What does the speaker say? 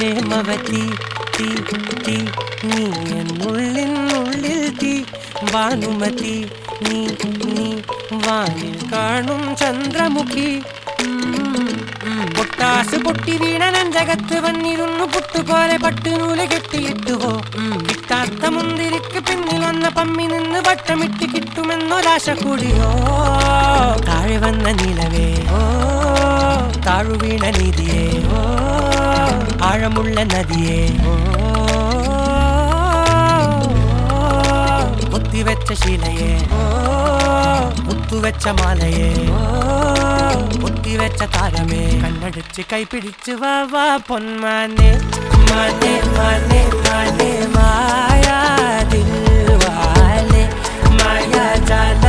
പ്രേമവതി തീ തീ നീ എന്നുള്ളിൽ തീ ഭാനുമതി നീ നീ വാനിൽ കാണും ചന്ദ്രമുഖി പൊട്ടാസ് പൊട്ടി വീണ നെഞ്ചകത്ത് വന്നിരുന്നു പുട്ടുപോലെ പട്ടുനൂല് കെട്ടിയിട്ടുവോ കിട്ടാത്ത മുന്തിരിക്ക് പിന്നിൽ വന്ന പമ്മി നിന്ന് വട്ടമിട്ട് കിട്ടുമെന്നൊരാശ കൂടിയോ താഴെ വന്ന നിലവേ ഓ താഴു വീണ നിധിയേ ഓ ആഴമുള്ള നദിയേ ഓ ഒത്തിവെച്ച ശിലയെ ഓ മുത്തുവെച്ച മാലയെ ഓ ഒത്തിവെച്ച താരമേ കണ്ണടിച്ച് കൈപിടിച്ച് വാ വാ പൊന്മാനെ മാനെ മാനെ മാനെ മായാ ദിൽവാലെ മായാ ജാല